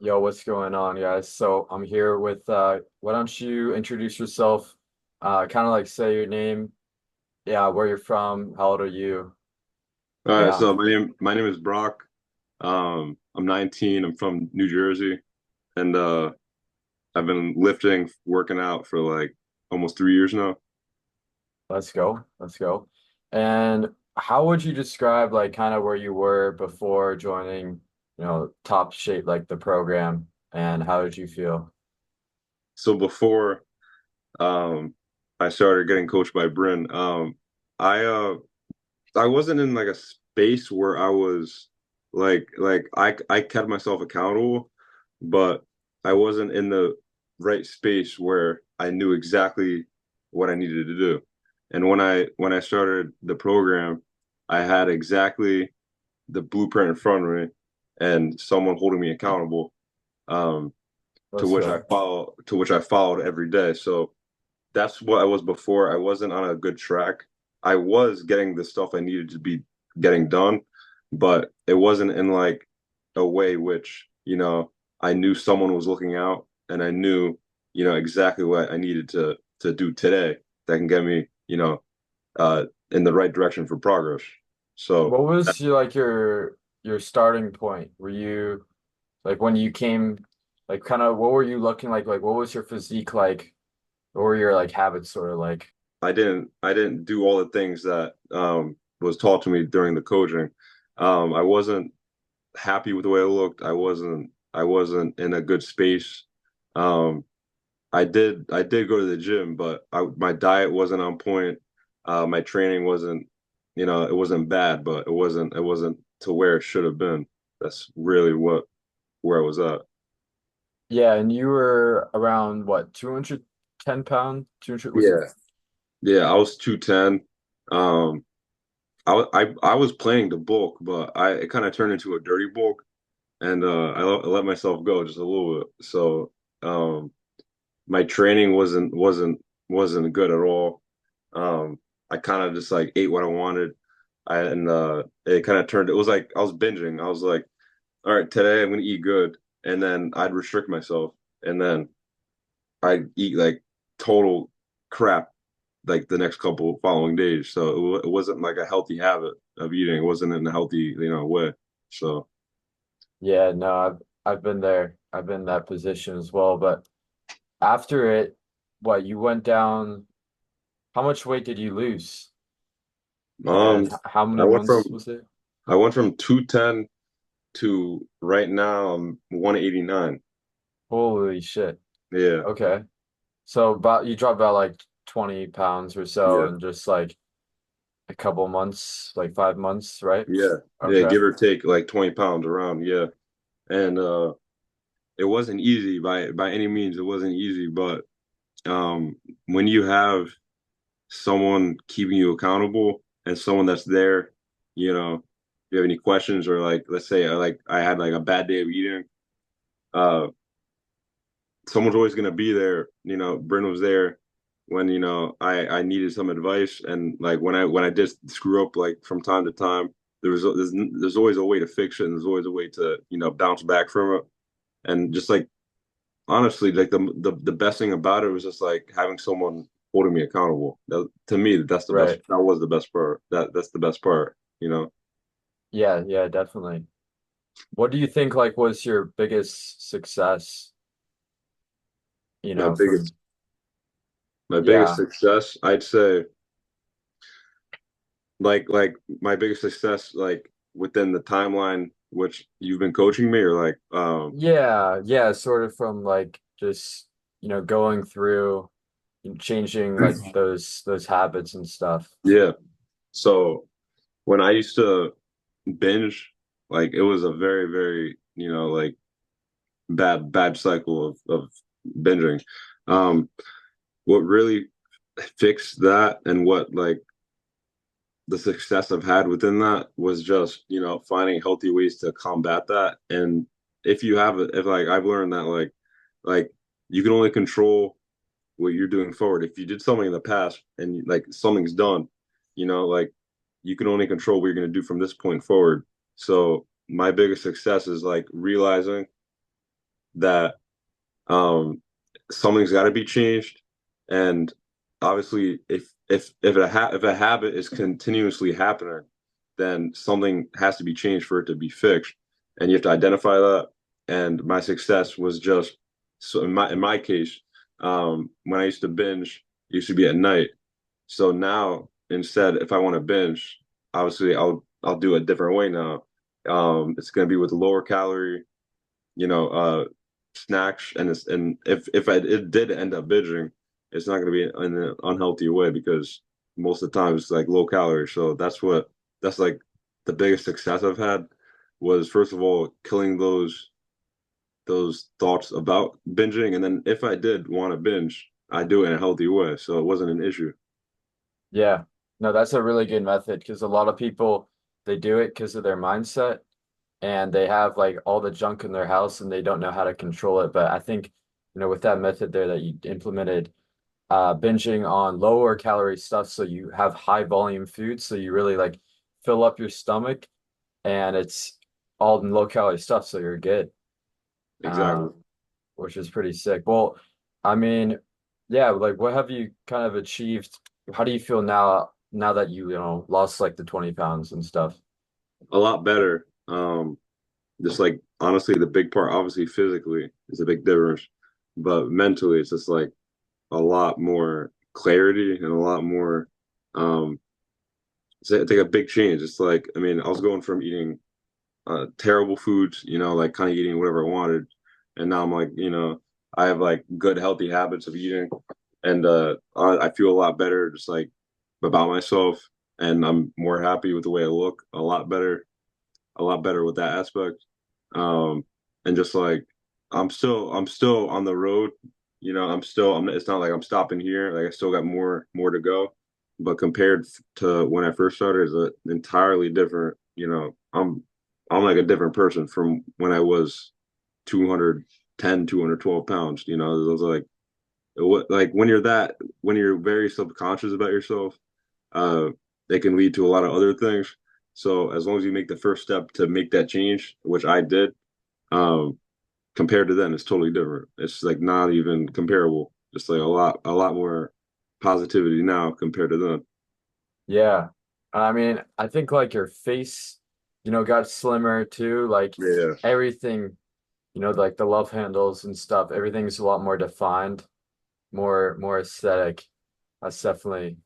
Yo, what's going on, guys? So I'm here with why don't you introduce yourself? Kind of like say your name, yeah, where you're from, how old are you? All right, Yeah, so my name is Brock. I'm 19. I'm from New Jersey, and I've been lifting, working out for like almost 3 years now. let's go. Let's go. And how would you describe like kind of where you were before joining, Top Shape like the program, and how did you feel? So before um, I started getting coached by Bryn, I uh, I wasn't in like a space where I was I kept myself accountable, but I wasn't in the right space where I knew exactly what I needed to do. And when I started the program, I had exactly the blueprint in front of me and someone holding me accountable, um, Let's go. to which I followed every day. So that's what I was before. I wasn't on a good track. I was getting the stuff I needed to be getting done, but it wasn't in like a way which, I knew someone was looking out and I knew, exactly what I needed to do today that can get me, in the right direction for progress. So What was your starting point? Were you like when you came, like kind of what were you looking like? Like what was your physique like? What were your like habits sort of like? I didn't do all the things that was taught to me during the coaching. I wasn't happy with the way I looked. I wasn't in a good space. Um, I did go to the gym, but my diet wasn't on point. My training wasn't, it wasn't bad, but it wasn't to where it should have been. That's really where I was at. Yeah, and you were around what, 210 pounds? 200 was it? Yeah. Yeah, I was 210. Um, I was planning to bulk, but it kind of turned into a dirty bulk, and I let myself go just a little bit. So um, my training wasn't good at all. Um, I kind of just like ate what I wanted. And it kind of turned. It was like I was binging. I was like, all right, today I'm gonna eat good, and then I'd restrict myself, and then I'd eat like total crap like the next couple following days. So it wasn't like a healthy habit of eating. It wasn't in a healthy, way. So Yeah, no, I've been there. I've been in that position as well. But after it, what, you went down, how much weight did you lose? And um, how I many went months from was it? I went from 210 to right now I'm 189. Holy shit. Yeah, Okay. So about you dropped about like 20 pounds or so yeah, in just like a couple months, like 5 months, right? yeah, yeah. Okay. Give or take like 20 pounds around. Yeah, and it wasn't easy by any means. It wasn't easy, but um, when you have someone keeping you accountable and someone that's there, if you have any questions or like, let's say, I had like a bad day of eating, uh, someone's always gonna be there. Bryn was there when I needed some advice, and like when I did screw up like from time to time, there's always a way to fix it, and there's always a way to bounce back from it, and just like honestly, like the best thing about it was just like having someone holding me accountable. To me, that's the best. Right. That was the best part. That's the best part. Yeah, yeah, definitely. What do you think like was your biggest success, My from biggest my biggest yeah. success, I'd say, like my biggest success, like within the timeline which you've been coaching me, or like Yeah, yeah, sort of from like just, going through and changing like those habits and stuff. yeah. So when I used to binge, like it was a very, very, like bad cycle of binging. Um, what really fixed that and what like the success I've had within that was just, finding healthy ways to combat that. And if you have it, if like I've learned that like you can only control what you're doing forward. If you did something in the past and like something's done, like you can only control what you're going to do from this point forward. So my biggest success is like realizing that um, something's got to be changed, and obviously, if a habit is continuously happening, then something has to be changed for it to be fixed, and you have to identify that. And my success was just so in my case, when I used to binge, it used to be at night. So now instead, if I want to binge, obviously I'll do a different way now. It's going to be with lower calorie, you know, snacks, and if it did end up binging, it's not going to be in an unhealthy way because most of the time it's like low calorie. So that's like the biggest success I've had was first of all killing those thoughts about binging, and then if I did want to binge, I do it in a healthy way, so it wasn't an issue. Yeah. No, that's a really good method because a lot of people they do it because of their mindset and they have like all the junk in their house and they don't know how to control it. But I think, with that method there that you implemented, binging on lower calorie stuff so you have high volume food so you really like fill up your stomach and it's all in low calorie stuff so you're good. Exactly. Which is pretty sick. Well, I mean, yeah, like what have you kind of achieved? How do you feel now that you lost like the 20 pounds and stuff? A lot better. Just like honestly, the big part, obviously, physically is a big difference, but mentally, it's just like a lot more clarity and a lot more. Um, it's like a big change. It's like, I mean, I was going from eating terrible foods, like kind of eating whatever I wanted, and now I'm like, I have like good healthy habits of eating, and I feel a lot better, just like about myself, and I'm more happy with the way I look, a lot better with that aspect. Um, and just like I'm still on the road. It's not like I'm stopping here. Like I still got more to go. But compared to when I first started, it's an entirely different. I'm like a different person from when I was 210, 212 pounds. It was like when you're very subconscious about yourself, uh, it can lead to a lot of other things. So as long as you make the first step to make that change, which I did, um, compared to then, it's totally different. It's like not even comparable. Just like a lot more positivity now compared to then. Yeah. I mean, I think like your face got slimmer too. Like Yeah, everything like the love handles and stuff, everything's a lot more defined, more aesthetic. That's definitely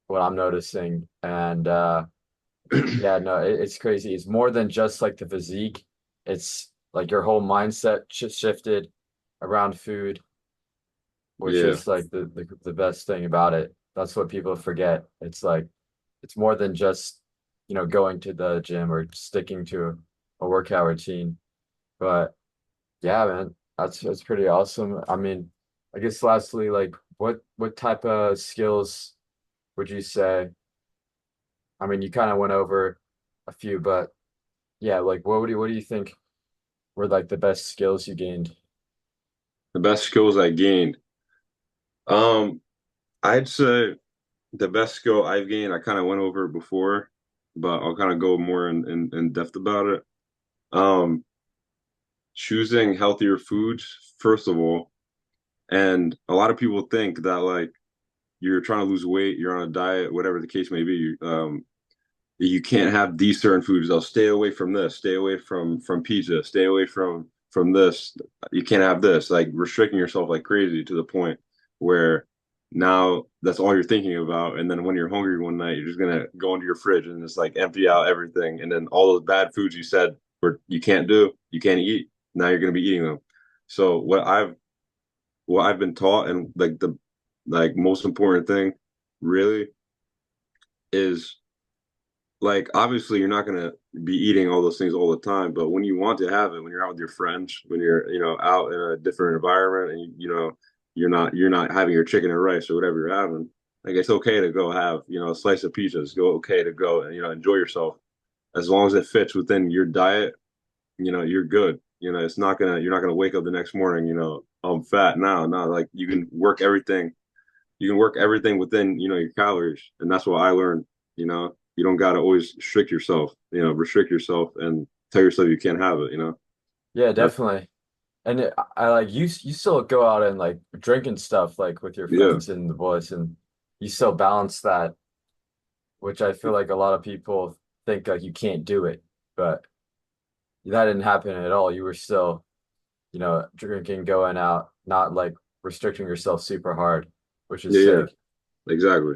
what I'm noticing. And yeah, no, it's crazy. It's more than just like the physique. It's like your whole mindset shifted around food, which yeah, is like the best thing about it. That's what people forget. It's like it's more than just going to the gym or sticking to a workout routine. But yeah, man, that's pretty awesome. I mean, I guess lastly, like what type of skills would you say? I mean, you kind of went over a few, but yeah, like what do you think were like the best skills you gained? the best skills I gained. Um, I'd say the best skill I've gained, I kind of went over it before, but I'll kind of go more in depth about it. Um, Choosing healthier foods, first of all, and a lot of people think that like you're trying to lose weight, you're on a diet, whatever the case may be. You can't have these certain foods. They'll stay away from this, stay away from pizza, stay away from this. You can't have this. Like restricting yourself like crazy to the point where now that's all you're thinking about. And then when you're hungry one night, you're just gonna go into your fridge and just like empty out everything. And then all those bad foods you said where you can't do, you can't eat. Now you're gonna be eating them. So what I've been taught, and like the like most important thing really is like obviously you're not gonna be eating all those things all the time, but when you want to have it, when you're out with your friends, when you're out in a different environment, and you're not having your chicken and rice or whatever you're having, like it's okay to go have a slice of pizza. It's go okay to go and enjoy yourself as long as it fits within your diet. You're good. It's not gonna you're not gonna wake up the next morning. I'm fat now. No, like you can work everything within your calories, and that's what I learned. You don't got to always restrict yourself and tell yourself you can't have it. Yeah, That's definitely. And I like you still go out and like drink and stuff like with your Yeah, friends in the boys and you still balance that, which I feel like a lot of people think like you can't do it, but that didn't happen at all. You were still, drinking, going out, not like restricting yourself super hard, which is yeah, yeah, sick. exactly.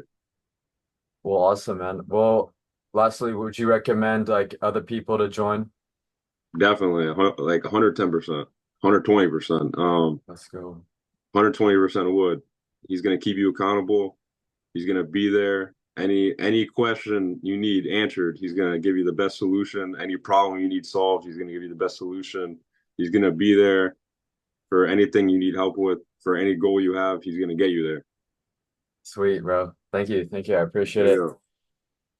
Well, awesome, man. Well, lastly, would you recommend like other people to join? Definitely, like 110%, 120%. Let's go. 120% would. He's gonna keep you accountable. He's gonna be there. Any question you need answered, he's gonna give you the best solution. Any problem you need solved, he's gonna give you the best solution. He's gonna be there for anything you need help with, for any goal you have, he's gonna get you there. Sweet, bro. Thank you. Thank you. I appreciate There it. you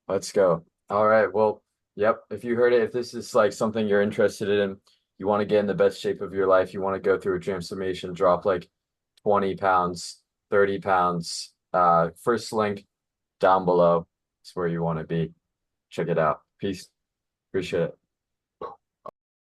Let's go. All right. Well, yep. If you heard it, if this is like something you're interested in, you want to get in the best shape of your life, you want to go through a transformation, drop like 20 pounds, 30 pounds. First link down below is where you want to be. Check it out. Peace. Appreciate it.